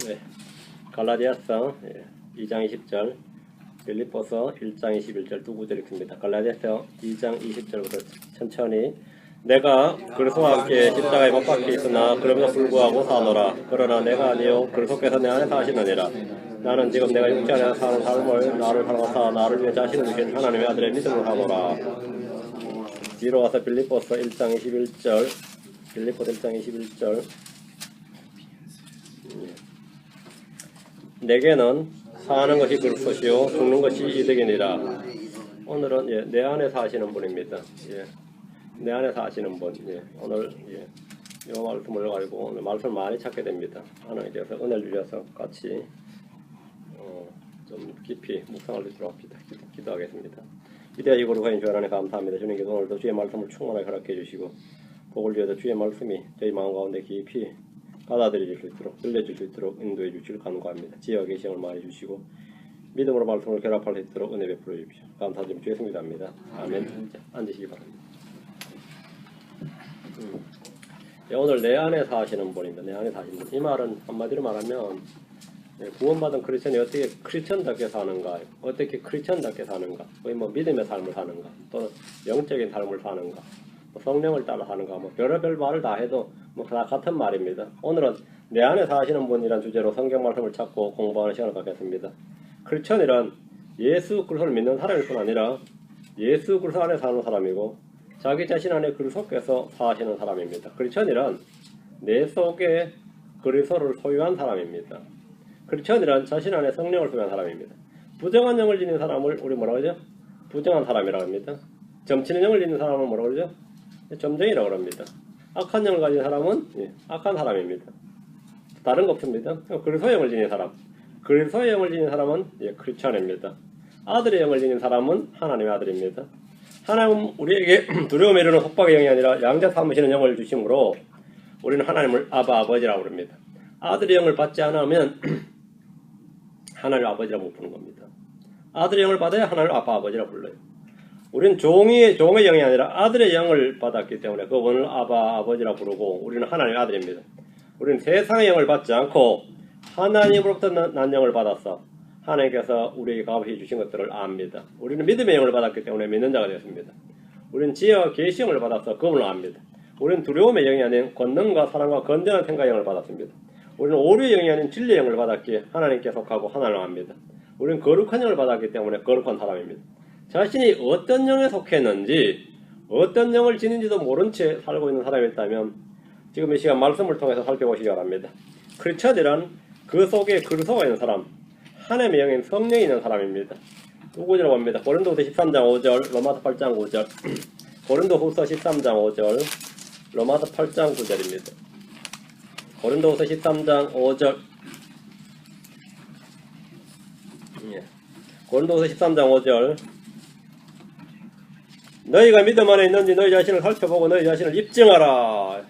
네, 갈라디아서 2장 20절, 빌립보서 1장 21절 두 구절이 큽니다. 갈라디아서 2장 20절부터 천천히 내가 그리스도와 함께 십자가에 못 박혀 있으나 그럼에도 불구하고 사노라. 그러나 내가 아니요 그리스도께서 내 안에 사시느니라. 나는 지금 내가 육체 안에 사는 삶을 나를 사랑하사 나를 위해 자신을 주신 하나님의 아들의 믿음으로 사노라. 뒤로 와서 빌립보서 1장 21절, 빌립보서 1장 21절. 내게는 사는 것이 그리스도시요 죽는 것이 이득이니라. 오늘은 내 안에 사시는 분입니다. 내 안에 사시는 분. 오늘 이 말씀을 가지고 오늘 말씀을 많이 찾게 됩니다. 하나님께서 은혜를 주셔서 같이 좀 깊이 묵상할 수 있도록 기도하겠습니다. 이대하 이고로 가인 주 하나님 감사합니다. 주님께서 오늘도 주의 말씀을 충만하게 허락해 주시고 복을 주셔서 주의 말씀이 저희 마음 가운데 깊이 받아들여질 수 있도록 들려질 수 있도록 인도해 주시길 간구합니다. 지혜와 계시를 많이 주시고 믿음으로 말씀을 결합할 수 있도록 은혜 베풀어 주십시오. 감사드리며 주의 승리합니다. 아멘. 앉으시기 바랍니다. 오늘 내 안에 사시는 분입니다. 내 안에 사시는 분. 이 말은 한마디로 말하면 구원받은 크리스천이 어떻게 크리스천답게 사는가, 어떻게 크리스천답게 사는가, 거의 믿음의 삶을 사는가, 또는 영적인 삶을 사는가, 성령을 따라 사는가, 별의별 말을 다 해도 다 같은 말입니다. 오늘은 내 안에 사시는 분이란 주제로 성경 말씀을 찾고 공부하는 시간을 갖겠습니다. 크리스천이란 예수 그리스도를 믿는 사람일 뿐 아니라 예수 그리스도 안에 사는 사람이고 자기 자신 안에 그리스도께서 사시는 사람입니다. 크리스천이란 내 속에 그리스도를 소유한 사람입니다. 크리스천이란 자신 안에 성령을 소유한 사람입니다. 부정한 영을 지닌 사람을 우리 뭐라고 하죠? 부정한 사람이라고 합니다. 점치는 영을 지닌 사람은 뭐라고 그러죠? 점쟁이라고 합니다. 악한 영을 가진 사람은 악한 사람입니다. 다른 거 없습니다. 그리스도의 영을 지닌 사람, 그리스도의 영을 지닌 사람은 크리스천입니다. 아들의 영을 지닌 사람은 하나님의 아들입니다. 하나님은 우리에게 두려움에 이르는 속박의 영이 아니라 양자 삼으시는 영을 주심으로 우리는 하나님을 아버지라고 합니다. 아들의 영을 받지 않으면 하나님을 아버지라고 부르는 겁니다. 아들의 영을 받아야 하나님을 아버지라고 불러요. 우리는 종의 영이 아니라 아들의 영을 받았기 때문에 그분을 아버지라 부르고 우리는 하나님의 아들입니다. 우리는 세상의 영을 받지 않고 하나님으로부터 난 영을 받았어. 하나님께서 우리에게 값이 주신 것들을 압니다. 우리는 믿음의 영을 받았기 때문에 믿는 자가 되었습니다. 우리는 지혜와 계시 영을 받아서 그분을 압니다. 우리는 두려움의 영이 아닌 권능과 사랑과 건전한 생각의 영을 받았습니다. 우리는 오류의 영이 아닌 진리의 영을 받았기에 하나님께 속하고 하나님을 압니다. 우리는 거룩한 영을 받았기 때문에 거룩한 사람입니다. 자신이 어떤 영에 속했는지 어떤 영을 지닌지도 모른 채 살고 있는 사람이 있다면 지금 이 시간 말씀을 통해서 살펴보시기 바랍니다. 크리스천이란 그 속에 그리스도가 있는 사람, 하나님의 영인 성령이 있는 사람입니다. 누구지라고 합니다. 고린도후서 13장 5절, 로마서 8장 9절, 고린도후서 13장 5절, 로마서 8장 9절입니다. 고린도후서 13장 5절, 고린도후서 13장 5절. 너희가 믿음 안에 있는지 너희 자신을 살펴보고 너희 자신을 입증하라.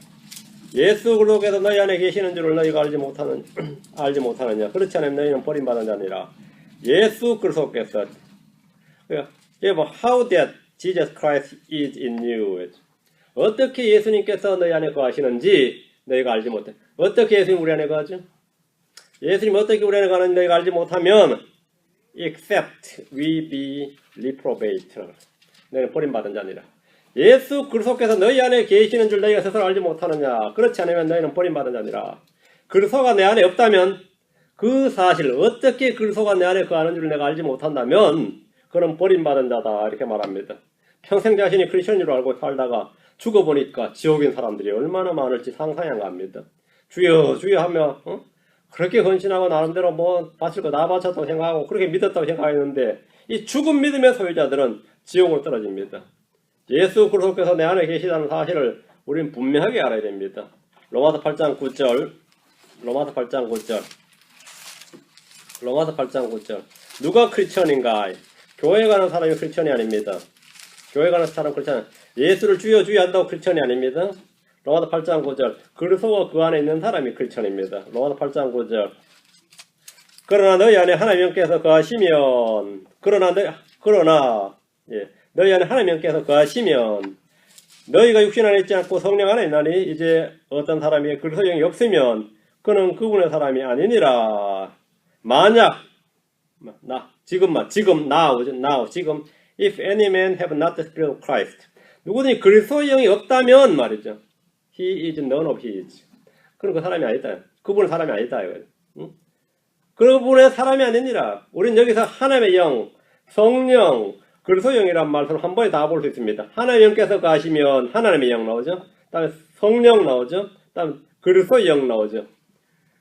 예수 그리스도께서 너희 안에 계시는 줄을 너희가 알지 못하느냐. 그렇지 않으면 너희는 버림받은 자니라. 예수 그리스도께서 How that Jesus Christ is in you. 어떻게 예수님께서 너희 안에 거하시는지 너희가 알지 못해. 어떻게 예수님 우리 안에 거하죠? 예수님 어떻게 우리 안에 거하는지 너희가 알지 못하면 except we be reprobate. 너희는 버림받은 자니라. 예수 그리스도께서 너희 안에 계시는 줄 너희가 스스로 알지 못하느냐. 그렇지 않으면 너희는 버림받은 자니라. 그리스도가 내 안에 없다면 그 사실 어떻게 그리스도가 내 안에 거하는 줄 내가 알지 못한다면 그는 버림받은 자다 이렇게 말합니다. 평생 자신이 크리스천으로 알고 살다가 죽어보니까 지옥인 사람들이 얼마나 많을지 상상이 안 갑니다. 주여 주여 하며 그렇게 헌신하고 나름대로 바칠 거 다 바쳤다고 생각하고 그렇게 믿었다고 생각했는데 이 죽은 믿음의 소유자들은 지옥으로 떨어집니다. 예수 그리스도께서 내 안에 계시다는 사실을 우리는 분명하게 알아야 됩니다. 로마서 8장 9절, 로마서 8장 9절, 로마서 8장 9절. 누가 크리스천인가? 교회 가는 사람이 크리스천이 아닙니다. 교회 가는 사람 크리스천, 예수를 주여 주여 한다고 크리스천이 아닙니다. 로마서 8장 9절. 그리스도가 그 안에 있는 사람이 크리스천입니다. 로마서 8장 9절. 그러나 너희 안에 하나님께서 거하시면 너희 안에 하나님께서 거하시면 너희가 육신 안에 있지 않고 성령 안에 있나니 이제 어떤 사람이 그리스도 영이 없으면 그는 그분의 사람이 아니니라. 만약 지금 if any man have not the spirit of Christ, 누구든지 그리스도의 영이 없다면 말이죠. He is none of his. 그럼 그 사람이 아니다. 그분의 사람이 아니다. 응? 그분의 사람이 아니니라. 우리는 여기서 하나님의 영, 성령, 그리스도의 영이란 말씀을 한 번에 다 볼 수 있습니다. 하나님의 영께서 가시면 하나님의 영 나오죠. 다음에 성령 나오죠. 다음에 그리스도의 영 나오죠.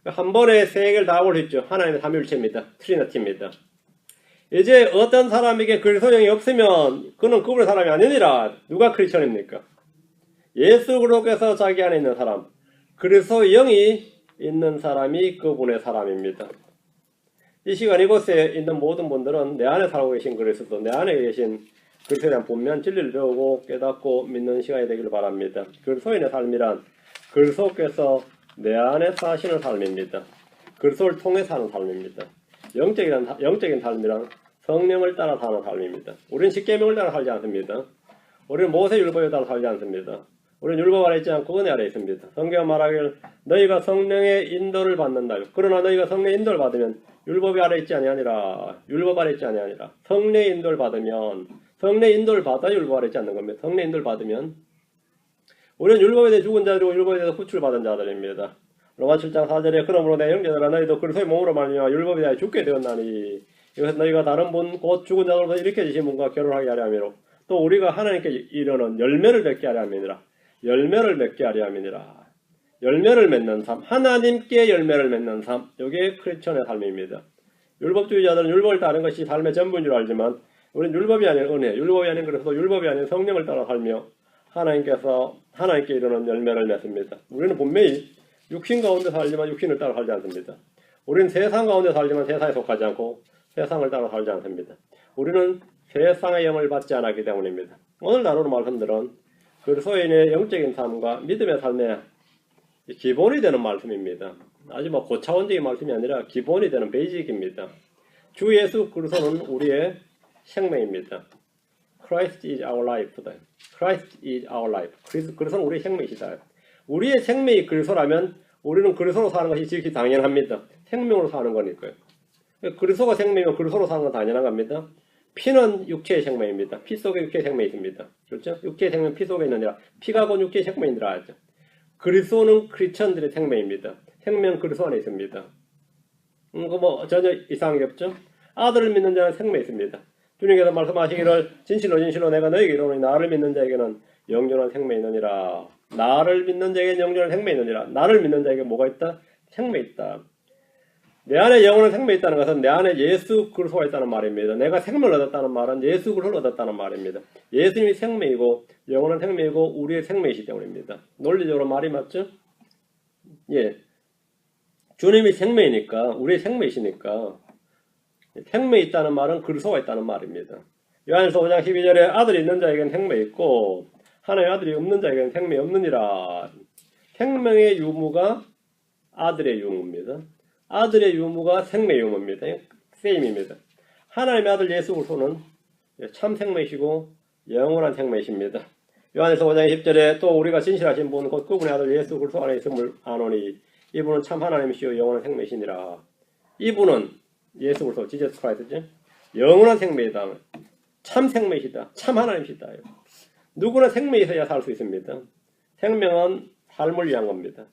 한 번에 세 개를 다 볼 수 있죠. 하나님의 삼위일체입니다. 트리니티입니다. 이제 어떤 사람에게 그리스도의 영이 없으면 그는 그분의 사람이 아니니라. 누가 크리스천입니까? 예수 그리스도께서 자기 안에 있는 사람, 그리스도의 영이 있는 사람이 그분의 사람입니다. 이 시간 이곳에 있는 모든 분들은 내 안에 살고 계신 그리스도, 내 안에 계신 그리스도에 대한 분명 진리를 배우고 깨닫고 믿는 시간이 되기를 바랍니다. 그리스도인의 삶이란 그리스도께서 내 안에 사시는 삶입니다. 그리스도를 통해 사는 삶입니다. 영적인 삶이란 성령을 따라 사는 삶입니다. 우리는 십계명을 따라 살지 않습니다. 우리는 모세율법에 따라 살지 않습니다. 우리는 율법 아래 있지 않고 은혜 아래 있습니다. 성경은 말하기를 너희가 성령의 인도를 받는다. 그러나 너희가 성령의 인도를 받으면 율법 아래 있지 아니하니라. 율법 아래 있지 아니하니라. 성령의 인도를 받으면 성령의 인도를 받아 율법 아래 있지 않는 겁니다. 성령의 인도를 받으면 우리는 율법에 대해 죽은 자들이고 율법에 대해서 구출을 받은 자들입니다. 로마 7장 4절에 그러므로 내 형제들아 너희도 그리스도의 몸으로 말미암아 율법에 대하여 죽게 되었나니 이것은 너희가 다른 분 곧 죽은 자로부터 일으켜지신 분과 결혼하게 하려 함이로 또 우리가 하나님께 이르는 열매를 맺게 하려 함이니라. 열매를 맺게 하려 함이니라. 열매를 맺는 삶, 하나님께 열매를 맺는 삶, 이게 크리스천의 삶입니다. 율법주의자들은 율법을 따르는 것이 삶의 전부인 줄 알지만 우리는 율법이 아닌 은혜, 율법이 아닌 그리스도, 율법이 아닌 성령을 따라 살며 하나님께 이르는 열매를 맺습니다. 우리는 분명히 육신 가운데 살지만 육신을 따라 살지 않습니다. 우리는 세상 가운데 살지만 세상에 속하지 않고 세상을 따라 살지 않습니다. 우리는 세상의 영을 받지 않았기 때문입니다. 오늘 나누는 말씀들은 그리스도인의 영적인 삶과 믿음의 삶의 기본이 되는 말씀입니다. 아주 고차원적인 말씀이 아니라 기본이 되는 베이직입니다. 주 예수 그리스도는 우리의 생명입니다. Christ is our life. Christ is our life. 그리스도는 우리의 생명이시다. 우리의 생명이 그리스도라면 우리는 그리스도로 사는 것이 지극히 당연합니다. 생명으로 사는 거니까요. 그리스도가 생명이면 그리스도로 사는 건 당연한 겁니다. 피는 육체의 생명입니다. 피 속에 육체의 생명이 있습니다. 그렇죠? 육체의 생명 피 속에 있느니라. 피가 곧 육체의 생명이니라 하죠. 그리스도는 크리스천들의 생명입니다. 생명 그리스도 안에 있습니다. 전혀 이상한 게 없죠? 아들을 믿는 자는 생명이 있습니다. 주님께서 말씀하시기를 진실로 내가 너에게 이르노니 나를 믿는 자에게는 영존한 생명이 있느니라. 나를 믿는 자에게는 영존한 생명이 있느니라. 나를 믿는 자에게 뭐가 있다? 생명이 있다. 내 안에 영원한 생명이 있다는 것은 내 안에 예수 그리스도가 있다는 말입니다. 내가 생명을 얻었다는 말은 예수 그리스도를 얻었다는 말입니다. 예수님이 생명이고 영원한 생명이고 우리의 생명이시기 때문입니다. 논리적으로 말이 맞죠? 예, 주님이 생명이니까 우리의 생명이시니까 생명이 있다는 말은 그리스도가 있다는 말입니다. 요한일서 5장 12절에 아들이 있는 자에게는 생명이 있고 하나님의 아들이 없는 자에게는 생명이 없느니라. 생명의 유무가 아들의 유무입니다. 아들의 유무가 생명의 유무입니다. 세임입니다. 하나님의 아들 예수 그리스도는 참 생명이시고 영원한 생명이십니다. 요한일서 5장 10절에 또 우리가 진실하신 분 곧 그분의 아들 예수 그리스도 안에 있음을 아노니 이분은 참 하나님이시요 영원한 생명이시니라. 이분은 예수 그리스도 지저스 크라이스트죠. 영원한 생명이다. 참 생명이시다. 참 하나님이시다. 누구나 생명이 있어야 살 수 있습니다. 생명은 삶을 위한 겁니다.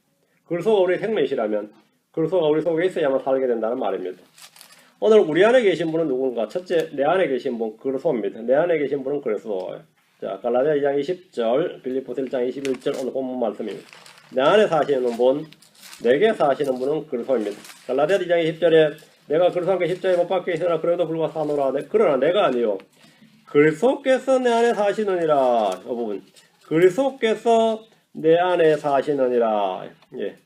그리스도가 우리의 생명이시라면 그리스도가 우리 속에 있어야만 살게 된다는 말입니다. 오늘 우리 안에 계신 분은 누군가? 첫째, 내 안에 계신 분 그리스도입니다. 내 안에 계신 분은 그리스도예요. 자, 갈라디아 2장 20절, 빌립보서 1장 21절 오늘 본문 말씀입니다. 내 안에 사시는 분, 내게 사시는 분은 그리스도입니다. 갈라디아 2장 20절에 내가 그리스도와 함께 십자가에 못 박혀 있으나 그래도 불과 사노라. 그러나 내가 아니요 그리스도께서 내 안에 사시느니라. 이 부분. 그리스도께서 내 안에 사시느니라. 예.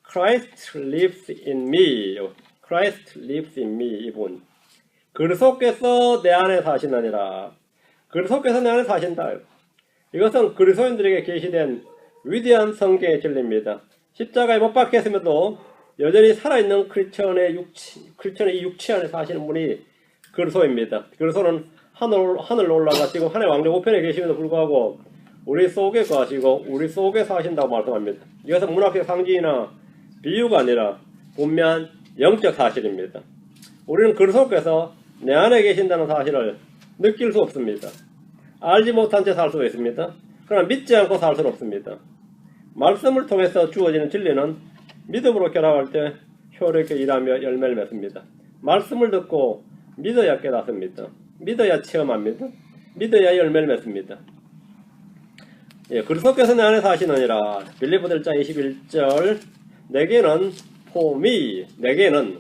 Christ lives in me. Christ lives in me. 이분. 그리스도께서 내 안에 사시느니라. 그리스도께서 내 안에 사신다. 이것은 그리스도인들에게 계시된 위대한 성경의 진리입니다. 십자가에 못 박혔음에도 여전히 살아있는 크리스천의 이 육체 안에 사시는 분이 그리스도입니다. 그리스도는 하늘로 올라가 지금 하늘의 왕정 우편에 계심에도 불구하고 우리 속에 거하시고 우리 속에 사신다고 말씀합니다. 이것은 문학적 상징이나 비유가 아니라 분명 영적 사실입니다. 우리는 그리스도께서 내 안에 계신다는 사실을 느낄 수 없습니다. 알지 못한 채 살 수가 있습니다. 그러나 믿지 않고 살 수는 없습니다. 말씀을 통해서 주어지는 진리는 믿음으로 결합할 때 효력있게 일하며 열매를 맺습니다. 말씀을 듣고 믿어야 깨닫습니다. 믿어야 체험합니다. 믿어야 열매를 맺습니다. 예, 그리스도께서 내 안에 사시느니라. 빌립보서 1장 21절 내게는 폼이 내게는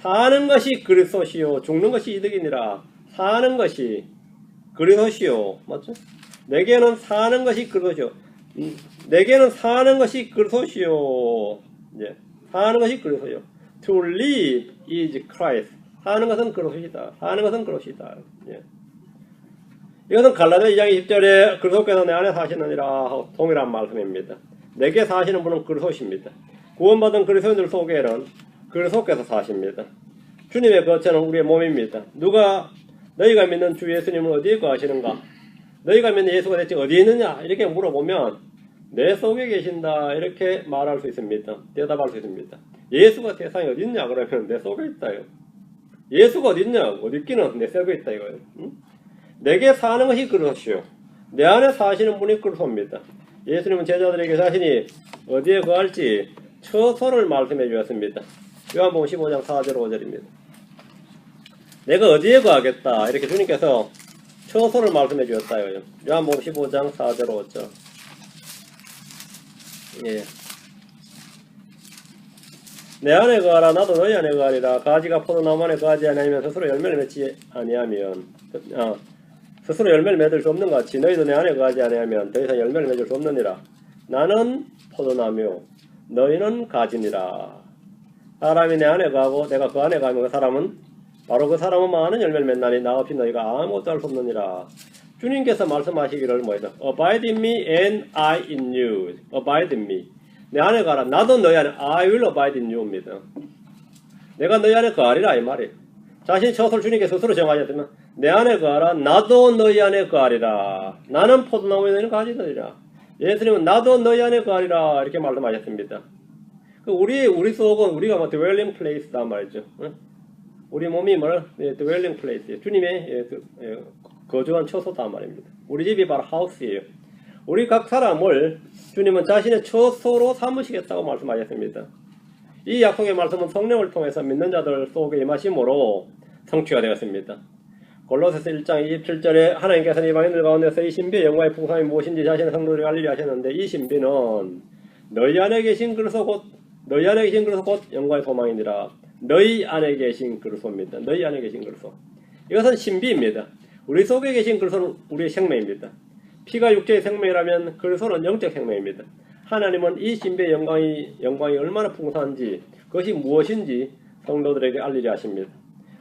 사는 것이 그리스도시요 죽는 것이 이득이니라. 사는 것이 그리스도시요 맞죠? 내게는 사는 것이 그리스도시요 내게는 사는 것이 그리스도시요 예, 사는 것이 그리스도요. To live is Christ. 사는 것은 그리스도이다. 사는 것은 그리스도이다. 예. 이것은 갈라디아 2장 20절에 그리스도께서 내 안에 사시느니라 동일한 말씀입니다. 내게 사시는 분은 그리스도십니다. 구원받은 그리스도인들 속에는 그리스도께서 사십니다. 주님의 거처는 우리의 몸입니다. 누가 너희가 믿는 주 예수님은 어디에 거하시는가? 너희가 믿는 예수가 대체 어디에 있느냐? 이렇게 물어보면 내 속에 계신다 이렇게 말할 수 있습니다. 대답할 수 있습니다. 예수가 세상에 어디 있냐? 그러면 내 속에 있다요. 예수가 어디 있냐? 어디 있기는 내 속에 있다 이거예요. 응? 내게 사는 것이 그리스도시요 내 안에 사시는 분이 그리스도입니다. 예수님은 제자들에게 자신이 어디에 거할지 처소를 말씀해 주었습니다. 요한복음 15장 4절 5절입니다. 내가 어디에 거하겠다 이렇게 주님께서 처소를 말씀해 주었다요. 요한복음 15장 4절 5절. 예. 내 안에 거하라 나도 너희 안에 거하리라. 가지가 포도나무 안에 거하지 아니하면 스스로 열매를 맺지 아니하면 스스로 열매를 맺을 수 없는 같이 너희도 내 안에 거하지 아니하면 더 이상 열매를 맺을 수 없느니라. 나는 포도나무 너희는 가지니라. 사람이 내 안에 거하고 내가 그 안에 거하면 그 사람은 많은 열매를 맺나니 나 없이 너희가 아무것도 할 수 없느니라. 주님께서 말씀하시기를 뭐예요? Abide in me and I in you. Abide in me. 내 안에 가라. 나도 너희 안에 I will abide in you입니다. 내가 너희 안에 거하리라 이 말이에요. 자신이 처소를 주님께서 스스로 정하셨다면 내 안에 거하라. 나도 너희 안에 거하리라. 나는 포도나무에 너희는 가지느니라. 예수님은 나도 너희 안에 거하리라 이렇게 말씀하셨습니다. 우리 속은 우리가 뭐 dwelling place다 말이죠. 우리 몸이 dwelling place, 주님의 거주한 처소다 말입니다. 우리 집이 바로 하우스예요. 우리 각 사람을 주님은 자신의 처소로 삼으시겠다고 말씀하셨습니다. 이 약속의 말씀은 성령을 통해서 믿는 자들 속에 임하심으로 성취가 되었습니다. 골로새서 1장 27절에 하나님께서는 이방인들 가운데서 이 신비의 영광의 풍성함이 무엇인지 자신의 성도들에게 알리려 하셨는데 이 신비는 너희 안에 계신 그리스도 곧 영광의 소망이니라. 너희 안에 계신 그리스도입니다. 너희 안에 계신 그리스도. 이것은 신비입니다. 우리 속에 계신 그리스도는 우리의 생명입니다. 피가 육체의 생명이라면 그리스도는 영적 생명입니다. 하나님은 이 신비의 영광이 얼마나 풍성한지 그것이 무엇인지 성도들에게 알리려 하십니다.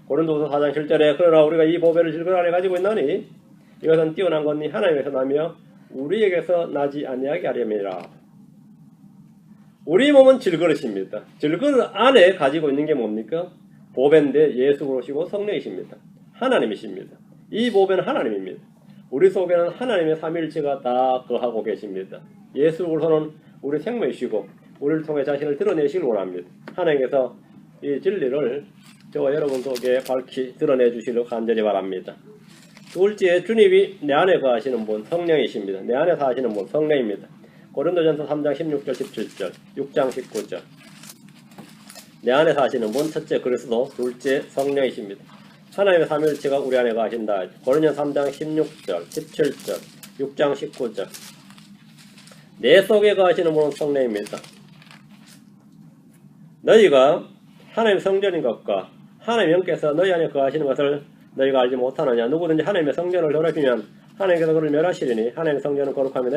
고린도서 4장 7절에 그러나 우리가 이 보배를 질그릇 안에 가지고 있나니 이것은 뛰어난 것이 하나님에서 나며 우리에게서 나지 아니하게 하려니라. 우리 몸은 질그릇입니다. 질그릇 안에 가지고 있는 게 뭡니까? 보배인데 예수 그리시고 성령이십니다. 하나님이십니다. 이 보배는 하나님입니다. 우리 속에는 하나님의 삼위일체가 다 거하고 계십니다. 예수 그리스도는 우리 생명이시고 우리를 통해 자신을 드러내시길 원합니다. 하나님께서 이 진리를 저와 여러분 속에 밝히 드러내 주시길 간절히 바랍니다. 둘째, 주님이 내 안에 거하시는 분 성령이십니다. 내 안에 사시는 분 성령입니다. 고린도전서 3장 16절 17절 6장 19절 내 안에 사시는 분 첫째 그리스도, 둘째 성령이십니다. 하나님의 삼위일체가 우리 안에 거하신다. 고린도전서 3장 16절 17절 6장 19절 내 속에 거하시는 분은 성령입니다. 너희가 하나님의 성전인 것과 하나님 영께서 너희 안에 거하시는 것을 너희가 알지 못하느냐. 누구든지 하나님의 성전을 더럽히면 하나님께서 그를 멸하시리니 하나님의 성전을 거룩하면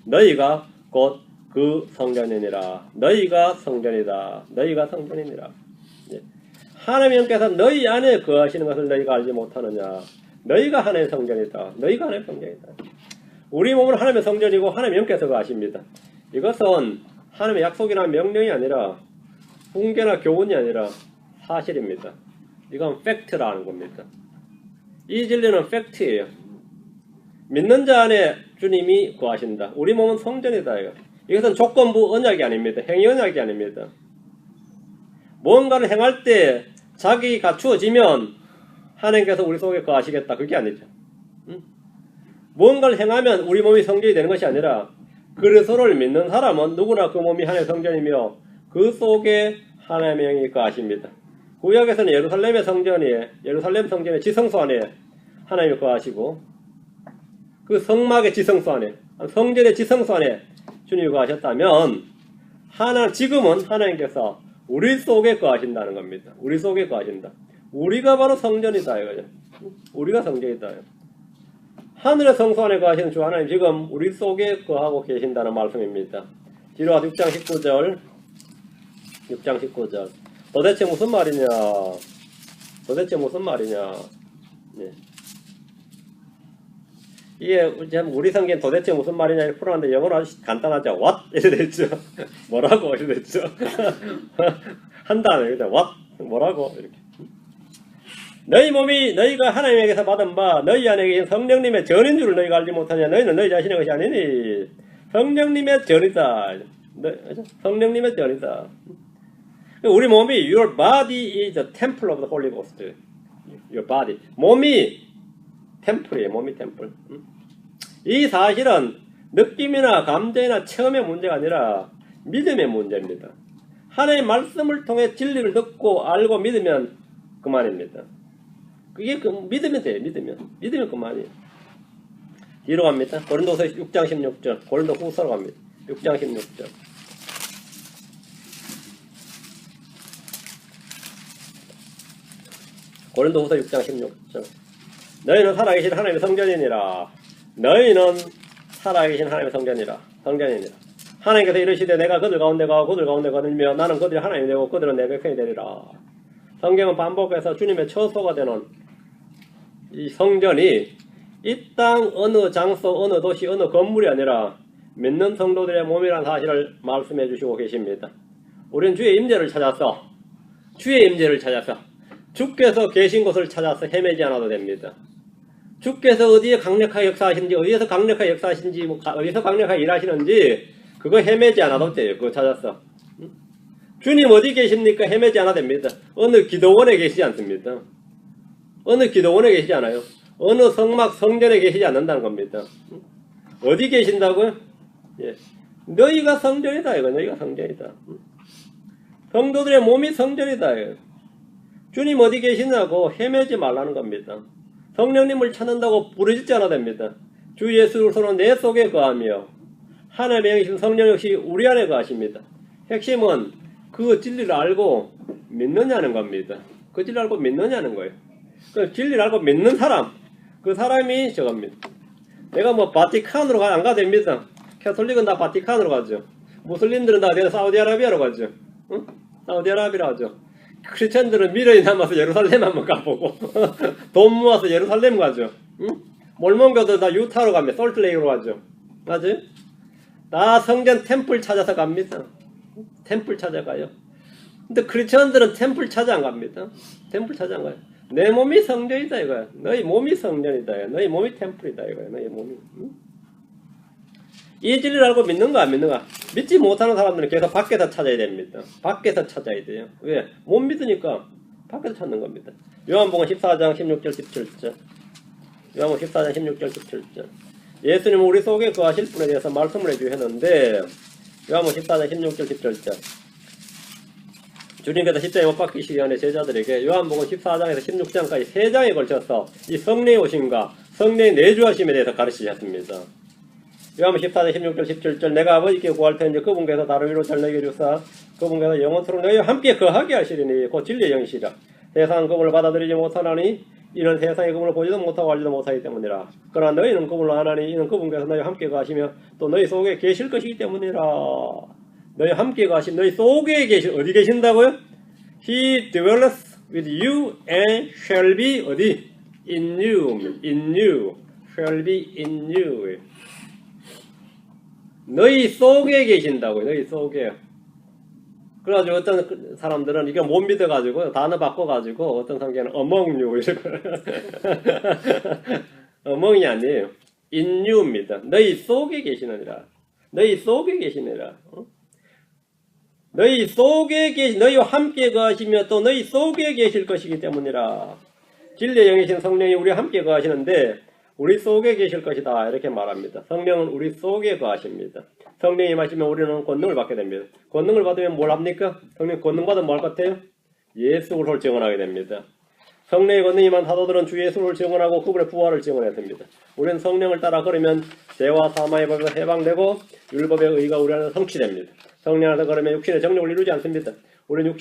너희가 곧 그 성전이니라. 너희가 성전이다. 너희가 성전이니라. 예. 하나님 영께서 너희 안에 거하시는 것을 너희가 알지 못하느냐. 너희가 하나님의 성전이다. 너희가 하나님의 성전이다. 우리 몸은 하나님의 성전이고 하나님 영께서 거하십니다. 이것은 하나님의 약속이나 명령이 아니라 훈계나 교훈이 아니라 사실입니다. 이건 팩트라는 겁니다. 이 진리는 팩트예요. 믿는 자 안에 주님이 거하신다. 우리 몸은 성전이다. 이것은 조건부 언약이 아닙니다. 행위 언약이 아닙니다. 뭔가를 행할 때 자기가 주어지면 하나님께서 우리 속에 거하시겠다. 그게 아니죠. 뭔가를 행하면 우리 몸이 성전이 되는 것이 아니라 그리스도를 믿는 사람은 누구나 그 몸이 하나님의 성전이며 그 속에 하나님의 영이 거하십니다. 구약에서는 예루살렘 성전의 지성소 안에 하나님이 거하시고 그 성막의 지성소 안에 성전의 지성소 안에 주님이 거하셨다면 지금은 하나님께서 우리 속에 거하신다는 겁니다. 우리 속에 거하신다. 우리가 바로 성전이다 이거죠. 우리가 성전이다. 하늘의 성소 안에 거하시는 주 하나님 지금 우리 속에 거하고 계신다는 말씀입니다. 디도서 6장 19절 도대체 무슨 말이냐? 네. 이게 우리 성경 도대체 무슨 말이냐 이렇게 풀어놨는데 영어로 아주 간단하죠. What? 이렇게 됐죠. 뭐라고? 이렇게 됐죠. 한 단어 그죠? What? 뭐라고? 이렇게. 너희 몸이 너희가 하나님에게서 받은 바 너희 안에 계신 성령님의 전인 줄을 너희가 알지 못하냐. 너희는 너희 자신의 것이 아니니 성령님의 전이다. 성령님의 전이다. 우리 몸이 your body is the temple of the Holy Ghost. Your body. 몸이 템플이에요. 몸이 템플. 이 사실은 느낌이나 감정이나 체험의 문제가 아니라 믿음의 문제입니다. 하나님의 말씀을 통해 진리를 듣고 알고 믿으면 그만입니다. 그게 믿으면 돼요. 믿으면 그만이에요. 뒤로 갑니다. 고린도서 6장 16절. 고린도 후서로 갑니다. 6장 16절. 고린도후서 6장 16절. 너희는 살아계신 하나님의 성전이니라. 성전이니라. 하나님께서 이르시되 내가 그들 가운데 가고 그들 가운데 거들며 나는 그들이 하나님이 되고 그들은 내 백성이 되리라. 성경은 반복해서 주님의 처소가 되는 이 성전이 이 땅 어느 장소 어느 도시 어느 건물이 아니라 믿는 성도들의 몸이라는 사실을 말씀해 주시고 계십니다. 우리는 주의 임재를 찾아서 주께서 계신 곳을 찾아서 헤매지 않아도 됩니다. 주께서 어디에 강력하게 역사하시는지 어디에서 강력하게 역사하시는지 어디서 강력하게 일하시는지 그거 헤매지 않아도 돼요. 그거 찾아서. 주님 어디 계십니까? 헤매지 않아도 됩니다. 어느 기도원에 계시지 않습니다. 어느 기도원에 계시지 않아요. 어느 성막 성전에 계시지 않는다는 겁니다. 어디 계신다고요? 예. 너희가 성전이다 이거. 너희가 성전이다. 성도들의 몸이 성전이다 이거. 주님 어디 계시냐고 헤매지 말라는 겁니다. 성령님을 찾는다고 부르짖지 않아도 됩니다. 주 예수로서는 내 속에 거하며 하나님의 영이신 성령 역시 우리 안에 거하십니다. 핵심은 그 진리를 알고 믿느냐는 겁니다. 그 진리를 알고 믿느냐는 거예요. 그 진리를 알고 믿는 사람, 그 사람이 저겁니다. 내가 뭐 바티칸으로 안 가도 됩니다. 캐톨릭은 다 바티칸으로 가죠. 무슬림들은 다 사우디아라비아로 가죠. 응? 사우디아라비아로 가죠. 크리스천들은 미련이 남아서 예루살렘 한번 가보고 돈 모아서 예루살렘 가죠. 응? 몰몬교도 다 유타로 갑니다. 솔트레이크로 가죠. 맞아요? 다 성전 템플 찾아서 갑니다. 템플 찾아가요. 근데 크리스천들은 템플 찾아 안 갑니다. 템플 찾아 안 가요. 내 몸이 성전이다 이거야. 너희 몸이 성전이다. 너희 몸이 템플이다 이거야. 너희 몸이. 응? 이 진리를 알고 믿는가 안 믿는가? 믿지 못하는 사람들은 계속 밖에서 찾아야 됩니다. 밖에서 찾아야 돼요. 왜? 못 믿으니까 밖에서 찾는 겁니다. 요한복음 14장 16절 17절. 요한복음 14장 16절 17절. 예수님은 우리 속에 거하실 분에 대해서 말씀을 해주셨는데 요한복음 14장 16절 17절. 주님께서 십자가에 못 박히시기 전에 제자들에게 요한복음 14장에서 16장까지 3장에 걸쳐서 이 성령의 오심과 성령의 내주하심에 대해서 가르치셨습니다. 요한복음 14장 16절 17절. 내가 아버지께 구할 터인지 그분께서 나를 위로잘 너희에게 주사 그분께서 영원토록 너희와 함께 거하게 하시리니 곧 진리의 영이시라. 세상은 그분을 받아들이지 못하나니 이는 세상에 그분을 보지도 못하고 알지도 못하기 때문이라. 그러나 너희는 그분을 아나니 이는 그분께서 너희와 함께 거하시며 또 너희 속에 계실 것이기 때문이라. 너희 함께 거하신 너희 속에 계신 어디 계신다고요? He dwelleth with you and shall be 어디? In you shall be in you. 너희 속에 계신다고요. 너희 속에. 그래가지고 어떤 사람들은 이게 못 믿어가지고 단어 바꿔가지고 어떤 성경은 among you 이렇게 among이 아니에요. in you입니다. 너희 속에 계시느니라. 너희 속에 계시니라. 너희 속에 너희와 함께 거하시며 또 너희 속에 계실 것이기 때문이라. 진리의 영이신 성령이 우리와 함께 거하시는데 우리 속에 계실 것이다 이렇게 말합니다. 성령은 우리 속에 거하십니다. 성령이 임하시면 우리는 권능을 받게 됩니다. 권능을 받으면 뭘 합니까? 성령 권능 받으면 뭘 할 것 같아요? 예수 그리스도를 증언하게 됩니다. 성령의 권능이 임한 사도들은 주 예수를 증언하고 그분의 부활을 증언했습니다. 우리는 성령을 따라 걸으면 죄와 사망의 법에서 해방되고 율법의 의가 우리 안에서 성취됩니다. 성령 안에서 걸으면 육신의 정욕을 이루지 않습니다. 우리는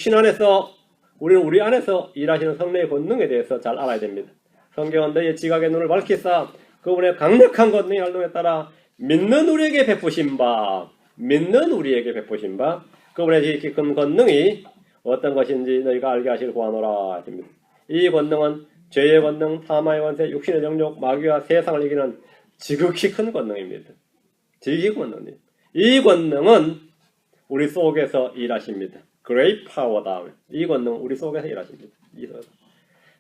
우리는 우리 안에서 일하시는 성령의 권능에 대해서 잘 알아야 됩니다. 성경은 너희의 지각의 눈을 밝히사 그분의 강력한 권능의 활동에 따라 믿는 우리에게 베푸신 바 그분의 지극히 큰 권능이 어떤 것인지 너희가 알게 하시길 구하노라 하십니다. 이 권능은 죄의 권능, 사망의 권세, 육신의 정욕, 마귀와 세상을 이기는 지극히 큰 권능입니다. 지극히 큰 권능입니다. 이 권능은 우리 속에서 일하십니다. Great power다. 이 권능 우리 속에서 일하십니다.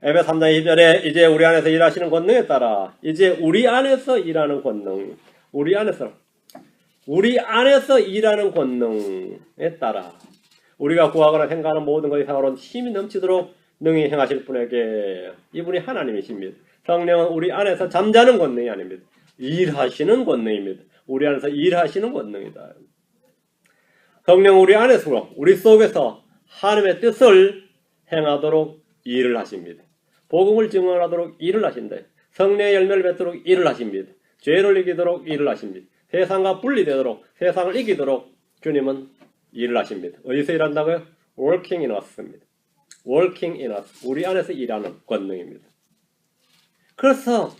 에베소 3장 2절에 이제 우리 안에서 일하시는 권능에 따라 이제 우리 안에서 일하는 권능 우리 안에서 일하는 권능에 따라 우리가 구하거나 생각하는 모든 것이 상으로 힘이 넘치도록 능히 행하실 분에게 이분이 하나님이십니다. 성령은 우리 안에서 잠자는 권능이 아닙니다. 일하시는 권능입니다. 우리 안에서 일하시는 권능이다. 성령 우리 안에서 우리 속에서 하나님의 뜻을 행하도록 일을 하십니다. 복음을 증언하도록 일을 하신다. 성령의 열매를 맺도록 일을 하십니다. 죄를 이기도록 일을 하십니다. 세상과 분리되도록 세상을 이기도록 주님은 일을 하십니다. 어디서 일한다고요? Working in us입니다. Working in us. 우리 안에서 일하는 권능입니다. 그래서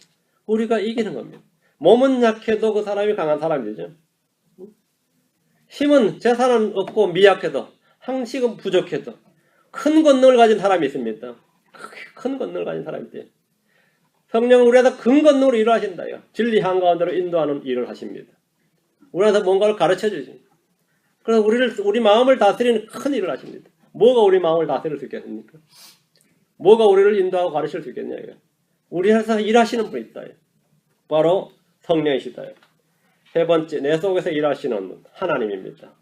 우리가 이기는 겁니다. 몸은 약해도 그 사람이 강한 사람이죠. 힘은 재산은 없고 미약해도 항식은 부족해도 큰 권능을 가진 사람이 있습니다. 큰 권능을 가진 사람이 있대요. 성령은 우리한테 큰 권능으로 일을 하신다요. 진리 한가운데로 인도하는 일을 하십니다. 우리한테 뭔가를 가르쳐주지. 그래서 우리 마음을 다스리는 큰 일을 하십니다. 뭐가 우리 마음을 다스릴 수 있겠습니까? 뭐가 우리를 인도하고 가르칠 수 있겠냐 이거. 우리 안에서 일하시는 분이 있다. 바로 성령이시다. 세 번째, 내 속에서 일하시는 하나님입니다.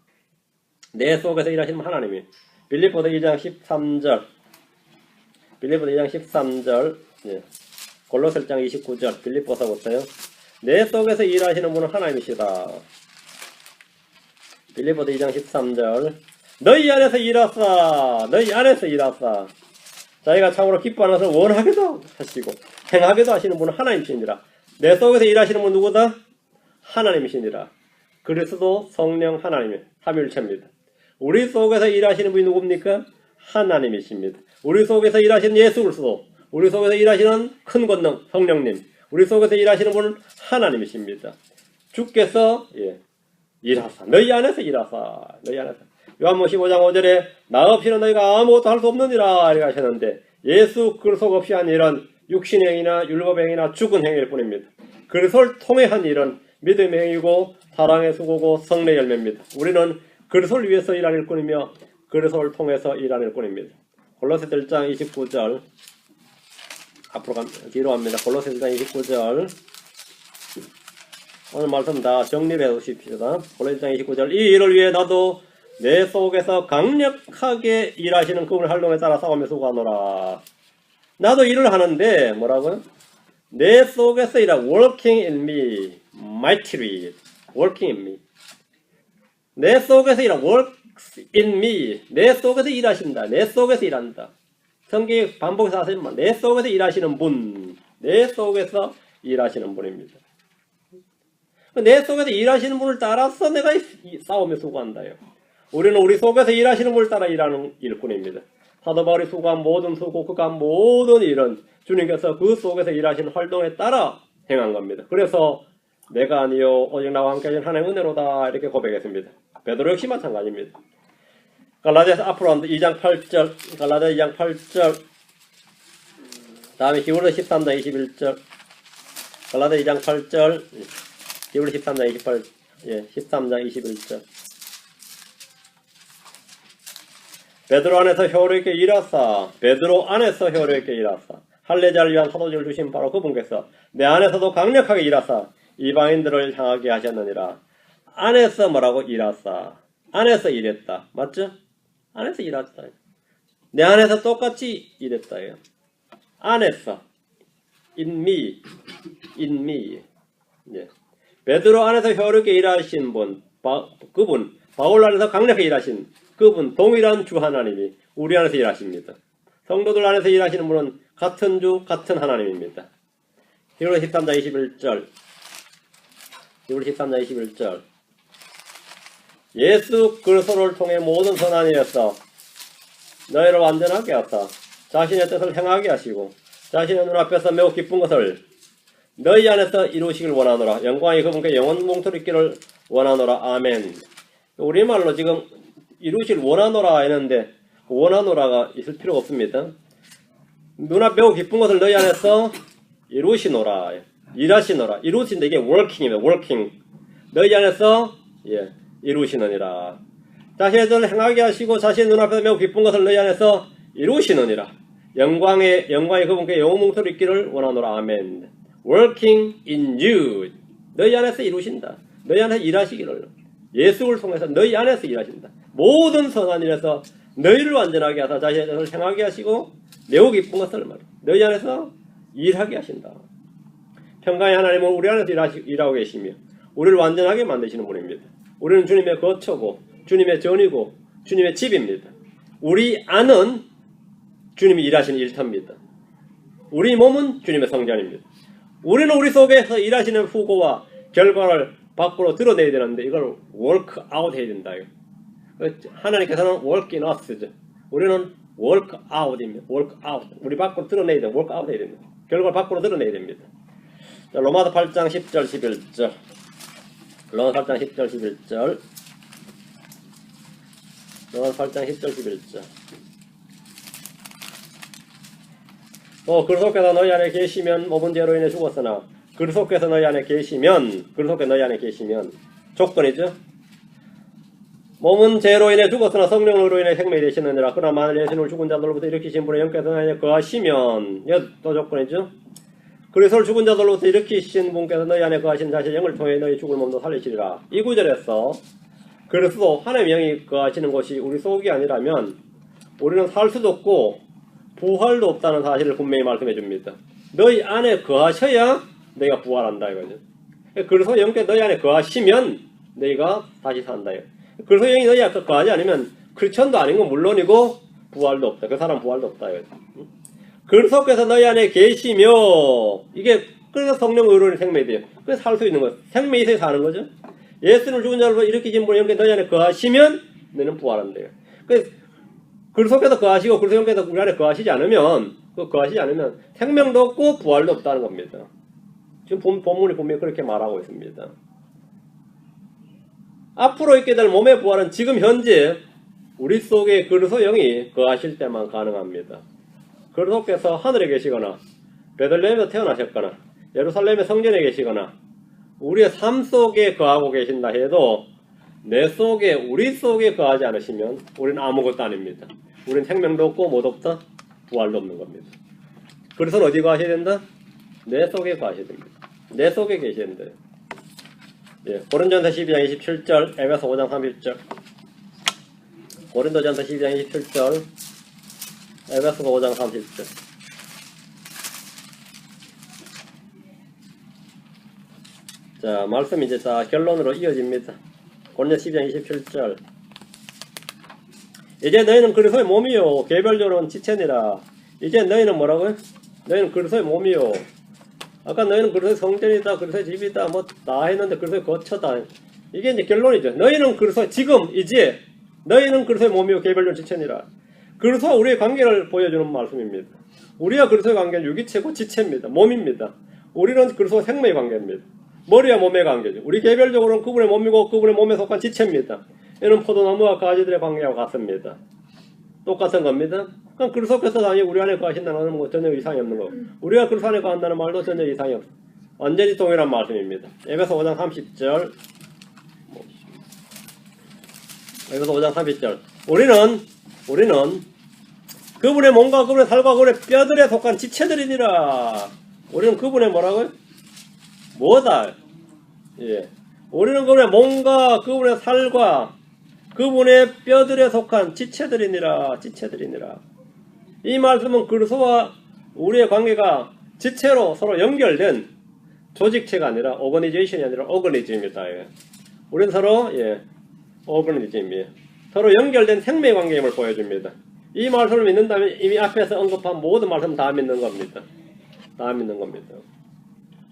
내 속에서 일하시는 하나님이 빌립보서 2장 13절 예. 골로새 1장 29절 빌립보서부터요. 내 속에서 일하시는 분은 하나님이시다. 빌립보서 2장 13절 너희 안에서 일하사 자기가 참으로 기뻐하는 것을 원하게도 하시고 행하게도 하시는 분은 하나님이시니라. 내 속에서 일하시는 분은 누구다? 하나님이시니라. 그리스도 성령 하나님의 삼위일체입니다. 우리 속에서 일하시는 분이 누굽니까? 하나님이십니다. 우리 속에서 일하시는 예수 그리스도, 우리 속에서 일하시는 큰 권능 성령님, 우리 속에서 일하시는 분은 하나님이십니다. 주께서 일하사 너희 안에서 일하사 너희 안에서 요한복음 15장 5절에 나 없이는 너희가 아무것도 할 수 없느니라 이렇게 하셨는데 예수 그리스도 없이 한 일은 육신의 행위나 율법의 행위나 죽은 행위일 뿐입니다. 그리스도를 통해 한 일은 믿음의 행위고 사랑의 수고고 성례의 열매입니다. 우리는 그리스도를 위해서 일하는 일꾼이며 그리스도를 통해서 일하는 일꾼입니다. 골로새 1장 29절 뒤로 갑니다. 골로새 1장 29절 오늘 말씀 다 정리를 해두십시다. 골로새 1장 29절 이 일을 위해 나도 내 속에서 강력하게 일하시는 그분의 활동에 따라 싸우며 수고하노라. 나도 일을 하는데 뭐라고요? 내 속에서 일하 working in me mightily working in me 내 속에서 일하 works in me 내 속에서 일하신다. 내 속에서 일한다. 성경이 반복해서 하시면 내 속에서 일하시는 분 내 속에서 일하시는 분입니다. 내 속에서 일하시는 분을 따라서 내가 싸우며 수고한다요. 우리는 우리 속에서 일하시는 분을 따라 일하는 일꾼입니다. 사도 바울이 수고한 모든 수고, 그가 한 모든 일은 주님께서 그 속에서 일하시는 활동에 따라 행한 겁니다. 그래서 내가 아니요 오직 나와 함께 하신 하나님의 은혜로다 이렇게 고백했습니다. 베드로 역시 마찬가지입니다. 갈라디아서 앞으로 2장 8절 갈라디아 2장 8절 다음에 히브리서 13장 21절 갈라디아 2장 8절 히브리서 13장 28 13장 21절 베드로 안에서 효력있게 일하사 할례자를 위한 사도직을 주신 바로 그분께서 내 안에서도 강력하게 일하사 이방인들을 향하게 하셨느니라. 안에서 뭐라고? 일하사. 안에서 일했다. 맞죠? 안에서 일했다. 내 안에서 똑같이 일했다. 안에서. in me. 예. 베드로 안에서 효력있게 일하신 분, 그분, 바울 안에서 강력하게 일하신 그분, 동일한 주 하나님이 우리 안에서 일하십니다. 성도들 안에서 일하시는 분은 같은 주, 같은 하나님입니다. 히브리 13장 21절. 히브리 13장 21절. 예수 그리스도를 통해 모든 선한 일에서 너희를 완전하게 하사 자신의 뜻을 행하게 하시고 자신의 눈앞에서 매우 기쁜 것을 너희 안에서 이루시길 원하노라. 영광이 그분께 영원 공토록 있기를 원하노라. 아멘. 우리말로 지금 이루시길 원하노라 했는데 원하노라가 있을 필요가 없습니다. 눈앞에 매우 기쁜 것을 너희 안에서 이루시노라. 일하시노라. 이루신다. 이게 working입니다. working. 너희 안에서 이루시느니라. 자신의 뜻을 행하게 하시고 자신의 눈앞에서 매우 기쁜 것을 너희 안에서 이루시느니라. 영광이 그분께 영원 공토록 있기를 원하노라. 아멘. working in you. 너희 안에서 이루신다. 너희 안에서 일하시기를. 예수를 통해서 너희 안에서 일하신다. 모든 선한 일에서 너희를 완전하게 하사 자신의 뜻을 행하게 하시고 매우 기쁜 것을 말해. 너희 안에서 일하게 하신다. 평강의 하나님은 우리 안에서 일하고 계시며 우리를 완전하게 만드시는 분입니다. 우리는 주님의 거처고 주님의 전이고 주님의 집입니다. 우리 안은 주님이 일하시는 일터입니다. 우리 몸은 주님의 성전입니다. 우리는 우리 속에서 일하시는 후고와 결과를 밖으로 드러내야 되는데 이걸 work out 해야 된다. 하나님께서는 work in us죠. 우리는 work out입니다. work out. 우리 밖으로 드러내야 됩니다. work out 해야 됩니다. 결과를 밖으로 드러내야 됩니다. 자, 로마서 8장 10절 11절. 로마서 8장 10절 11절. 로마서 8장 10절 11절. 또 그리스도께서 너희 안에 계시면 모든 죄로 인해 죽었으나 그리스도께서 너희 안에 계시면 조건이죠. 몸은 죄로 인해 죽었으나 성령으로 인해 생명이 되시느니라. 그러나 만일 예수님을 죽은 자들로부터 일으키신 분의 영께서 너희 안에 거하시면 또 조건이죠. 그리스도를 죽은 자들로부터 일으키신 분께서 너희 안에 거하신 자신의 영을 통해 너희 죽을 몸도 살리시리라. 이 구절에서 그리스도 하나님의 영이 거하시는 곳이 우리 속이 아니라면 우리는 살 수도 없고 부활도 없다는 사실을 분명히 말씀해 줍니다. 너희 안에 거하셔야 너희가 부활한다 이거죠. 그리스도 영께 너희 안에 거하시면 너희가 다시 산다. 그리스도 영이 너희 안에 거하지 않으면 크리스천도 아닌 건 물론이고 부활도 없다. 그 사람 부활도 없다 이거죠. 그리스도께서 너희 안에 계시며 이게 그래서 성령 의로운 생명이 돼요. 그래서 살 수 있는 거예요. 생명이 있어야 사는 거죠. 예수를 죽은 자로 일으키신 분이 영께 너희 안에 거하시면 너희는 부활한대요. 그래서 그리스도께서 거하시고 그리스도께서 우리 안에 거하시지 않으면 생명도 없고 부활도 없다는 겁니다. 지금 본문이 분명히 그렇게 말하고 있습니다. 앞으로 있게 될 몸의 부활은 지금 현재 우리 속에 그리스도 영이 거하실 때만 가능합니다. 그리스도께서 하늘에 계시거나 베들레헴에서 태어나셨거나 예루살렘의 성전에 계시거나 우리의 삶 속에 거하고 계신다 해도 내 속에 우리 속에 거하지 않으시면 우리는 아무것도 아닙니다. 우리는 생명도 없고 못 없다 부활도 없는 겁니다. 그래서 어디 거하셔야 된다? 내 속에 거하셔야 됩니다. 내 속에 계셔야 된다. 고린도전서 12장 27절 에베소 5장 30절 고린도전서 12장 27절 에베소 5장 30절 자, 말씀이 이제 다 결론으로 이어집니다. 고린도전서 12장 27절 이제 너희는 그리스도의 몸이요 개별적으로는 지체니라. 이제 너희는 뭐라고요? 너희는 그리스도의 몸이요. 아까 너희는 그리스도의 성전이다, 그리스도의 집이다, 뭐 다 했는데 그리스도의 거처다. 이게 이제 결론이죠. 너희는 그리스도 지금 이제 너희는 그리스도의 몸이요 개별적으로 지체니라. 그리스도와 우리의 관계를 보여주는 말씀입니다. 우리와 그리스도의 관계는 유기체고 지체입니다. 몸입니다. 우리는 그리스도와 생명의 관계입니다. 머리와 몸의 관계죠. 우리 개별적으로는 그분의 몸이고 그분의 몸에 속한 지체입니다. 이는 포도나무와 가지들의 관계와 같습니다. 똑같은 겁니다. 그럼 그리스도께서 당연히 우리 안에 거하신다는 건 전혀 이상이 없는 거고 우리가 그리스도 안에 거한다는 말도 전혀 이상이 없어요. 완전히 동일한 말씀입니다. 에베소 5장 30절 에베소 5장 30절 우리는 그분의 몸과 그분의 살과 그분의 뼈들에 속한 지체들이니라. 우리는 그분의 뭐라고요? 뭐다? 우리는 그분의 몸과 그분의 살과 그분의 뼈들에 속한 지체들이니라. 지체들이니라. 이 말씀은 그리스도와 우리의 관계가 지체로 서로 연결된 조직체가 아니라 오거니제이션이 아니라 오거니즘이다. 우리는 서로 오거니즘이에요. 서로 연결된 생명의 관계임을 보여줍니다. 이 말씀을 믿는다면 이미 앞에서 언급한 모든 말씀 다 믿는 겁니다. 다 믿는 겁니다.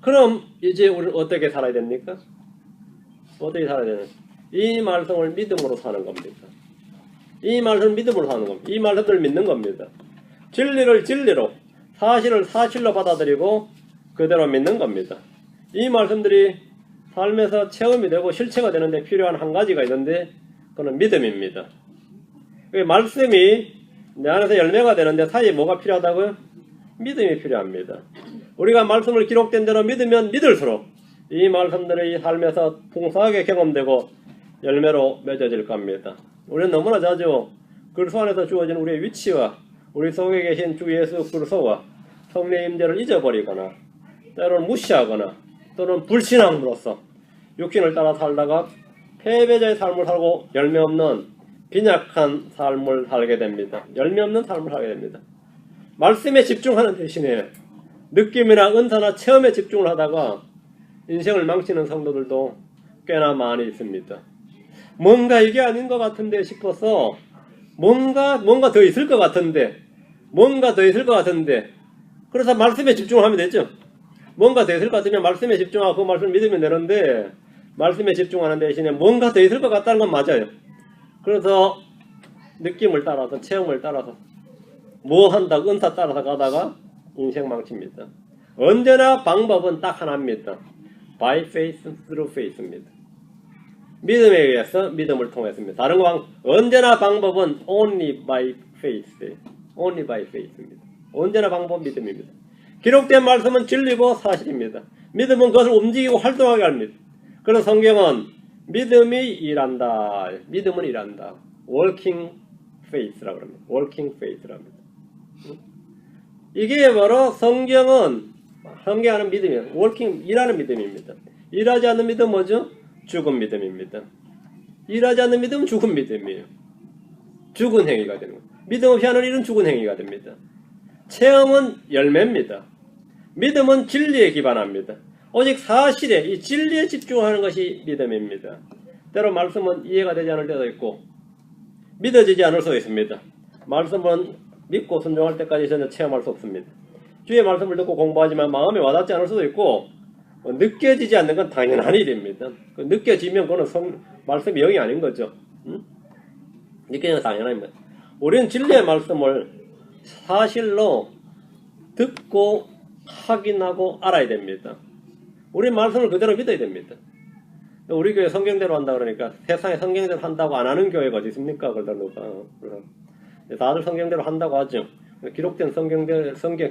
그럼 이제 우리는 어떻게 살아야 됩니까? 어떻게 살아야 되는? 이 말씀을 믿음으로 사는 겁니다. 이 말씀을 믿음으로 사는 겁니다. 이 말씀을 믿는 겁니다. 진리를 진리로, 사실을 사실로 받아들이고 그대로 믿는 겁니다. 이 말씀들이 삶에서 체험이 되고 실체가 되는데 필요한 한 가지가 있는데 그건 믿음입니다. 말씀이 내 안에서 열매가 되는데 사이에 뭐가 필요하다고요? 믿음이 필요합니다. 우리가 말씀을 기록된 대로 믿으면 믿을수록 이 말씀들이 삶에서 풍성하게 경험되고 열매로 맺어질 겁니다. 우리는 너무나 자주 그리스도 안에서 주어진 우리의 위치와 우리 속에 계신 주 예수 그리스도와 성령의 임재를 잊어버리거나 때로는 무시하거나 또는 불신앙으로서 육신을 따라 살다가 패배자의 삶을 살고 열매 없는 빈약한 삶을 살게 됩니다. 열매 없는 삶을 살게 됩니다. 말씀에 집중하는 대신에 느낌이나 은사나 체험에 집중을 하다가 인생을 망치는 성도들도 꽤나 많이 있습니다. 뭔가 이게 아닌 것 같은데 싶어서 뭔가 더 있을 것 같은데 그래서 말씀에 집중하면 되죠. 뭔가 더 있을 것 같으면 말씀에 집중하고 그 말씀을 믿으면 되는데 말씀에 집중하는 대신에 뭔가 더 있을 것 같다는 건 맞아요. 그래서 느낌을 따라서 체험을 따라서 뭐 한다 은사 따라서 가다가 인생 망칩니다. 언제나 방법은 딱 하나입니다. By faith, through faith입니다. 믿음에 의해서 믿음을 통했습니다. 다른 거 언제나 방법은 only by faith, only by faith입니다. 언제나 방법은 믿음입니다. 기록된 말씀은 진리고 사실입니다. 믿음은 그것을 움직이고 활동하게 합니다. 그래서 성경은 믿음이 일한다. 믿음은 일한다. Working faith라고 합니다. Working faith라고 합니다. 이게 바로 성경은 성경하는 믿음이에요. Working, 일하는 믿음입니다. 일하지 않는 믿음 뭐죠? 죽은 믿음입니다. 일하지 않는 믿음은 죽은 믿음이에요. 죽은 행위가 되는 거예요. 믿음 없이 하는 일은 죽은 행위가 됩니다. 체험은 열매입니다. 믿음은 진리에 기반합니다. 오직 사실에 이 진리에 집중하는 것이 믿음입니다. 때로 말씀은 이해가 되지 않을 때도 있고 믿어지지 않을 수도 있습니다. 말씀은 믿고 순종할 때까지 전혀 체험할 수 없습니다. 주의 말씀을 듣고 공부하지만 마음에 와닿지 않을 수도 있고 느껴지지 않는 건 당연한 일입니다. 느껴지면 그건 말씀이 영이 아닌 거죠. 느껴지는 건 당연한 겁니다. 우리는 진리의 말씀을 사실로 듣고 확인하고 알아야 됩니다. 우리 말씀을 그대로 믿어야 됩니다. 우리 교회 성경대로 한다 그러니까 세상에 성경대로 한다고 안 하는 교회가 어디 있습니까? 그러다 누가 다들 성경대로 한다고 하죠. 기록된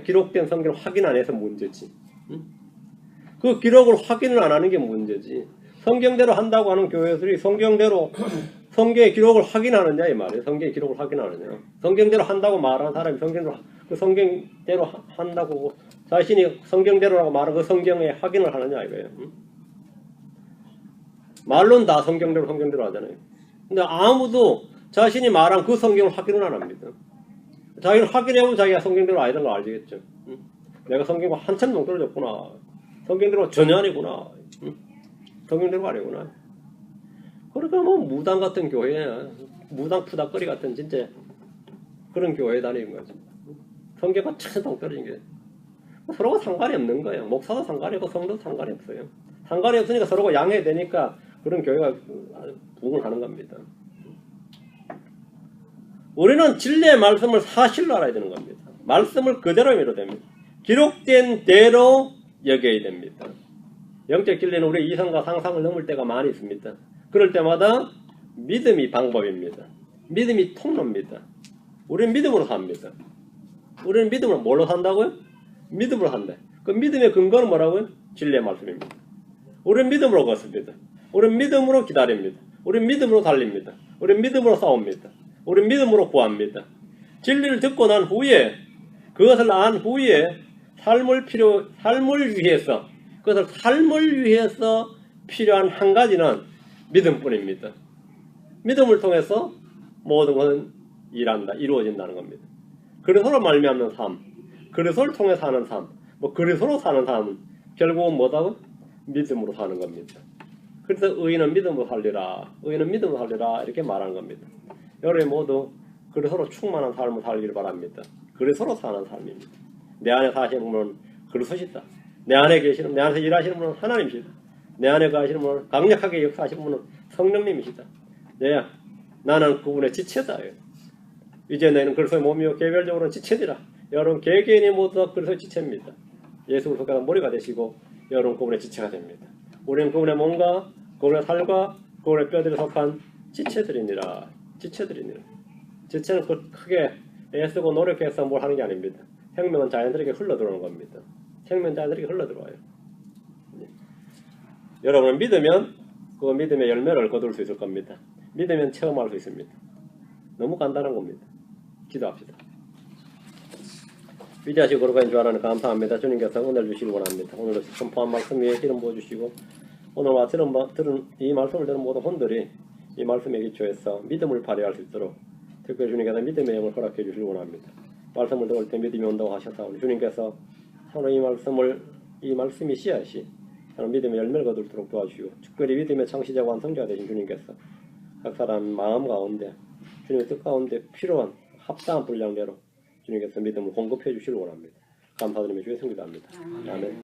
기록된 성경을 확인 안 해서 문제지. 그 기록을 확인을 안 하는 게 문제지. 성경대로 한다고 하는 교회들이 성경대로 성경의 기록을 확인하느냐 이 말이에요. 성경의 기록을 확인하느냐. 성경대로 한다고 말하는 사람이 성경대로 한다고 자신이 성경대로라고 말하는 그 성경에 확인을 하느냐 이거예요. 말로는 다 성경대로 하잖아요. 근데 아무도 자신이 말한 그 성경을 확인을 안 합니다. 자기를 확인해보면 자기가 성경대로 아니던 걸 알겠죠. 내가 성경과 한참 동떨어졌구나. 성경대로 전혀 아니구나. 성경대로 아니구나. 그러니까 뭐 무당 같은 교회, 무당 푸닥거리 같은 진짜 그런 교회에 다니는 거죠. 성경과 참 동떨어진 게 서로가 상관이 없는 거예요. 목사도 상관이 없고 성도도 상관이 없어요. 상관이 없으니까 서로가 양해야 되니까 그런 교회가 부흥을 하는 겁니다. 우리는 진리의 말씀을 사실로 알아야 되는 겁니다. 말씀을 그대로 믿어야 됩니다. 기록된 대로 여겨야 됩니다. 영적 진리는 우리의 이성과 상상을 넘을 때가 많이 있습니다. 그럴 때마다 믿음이 방법입니다. 믿음이 통로입니다. 우리는 믿음으로 삽니다. 우리는 믿음으로 뭘로 산다고요? 믿음으로 산다. 그 믿음의 근거는 뭐라고요? 진리의 말씀입니다. 우리는 믿음으로 걷습니다. 우리는 믿음으로 기다립니다. 우리는 믿음으로 달립니다. 우리는 믿음으로 싸웁니다. 우리는 믿음으로 구합니다. 진리를 듣고 난 후에 그것을 안 후에 삶을 위해서 그것을 삶을 위해서 필요한 한 가지는 믿음뿐입니다. 믿음을 통해서 모든 것은 일한다, 이루어진다는 겁니다. 그리스도로 말미암는 삶, 그리스도를 통해 사는 삶, 뭐 그리스도로 사는 삶은 결국은 뭐다고? 믿음으로 사는 겁니다. 그래서 의인은 믿음으로 살리라, 의인은 믿음으로 살리라 이렇게 말하는 겁니다. 여러분 모두 그리스도로 충만한 삶을 살기를 바랍니다. 그리스도로 사는 삶입니다. 내 안에 사시는 분은 그리스도시다. 내 안에 계시는, 내 안에서 일하시는 분은 하나님이시다. 내 안에 가시는 분은 강력하게 역사하시는 분은 성령님이시다. 네, 나는 그분의 지체다. 이제 너희는 그리스도의 몸이요 개별적으로는 지체니라. 여러분 개개인이 모두 다 그리스도의 지체입니다. 예수 그리스도가 머리가 되시고 여러분 그분의 지체가 됩니다. 우리는 그분의 몸과 그분의 살과 그분의 뼈들이 속한 지체들이니라. 지체들이니라. 지체는 크게 애쓰고 노력해서 뭘 하는 게 아닙니다. 생명은 자연스럽게 흘러들어오는 겁니다. 생명은 자연스럽게 흘러들어와요. 여러분은 믿으면 그 믿음의 열매를 거둘 수 있을 겁니다. 믿으면 체험할 수 있습니다. 너무 간단한 겁니다. 기도합시다. 위대하시고 거룩하신 주 하나님 감사합니다. 주님께서 은혜를 주시기 원합니다. 오늘도 선포한 말씀 위에 기름 부어주시고 오늘 와 들은 이 말씀을 들은 모든 혼들이 이 말씀에 기초해서 믿음을 발휘할 수 있도록 특별히 주님께서 믿음의 영을 허락해 주시기 원합니다. 말씀을 들을 때 믿음이 온다고 하셨사오니 주님께서 서로 이 말씀이 씨앗이 서로 믿음의 열매를 거두도록 도와주시고 특별히 믿음의 창시자와 완성자가 되신 주님께서 각 사람 마음 가운데 주님의 뜻 가운데 필요한 합당한 분량대로 주님께서 믿음을 공급해 주시길 원합니다. 감사드리며 주의 성기도합니다. 아멘.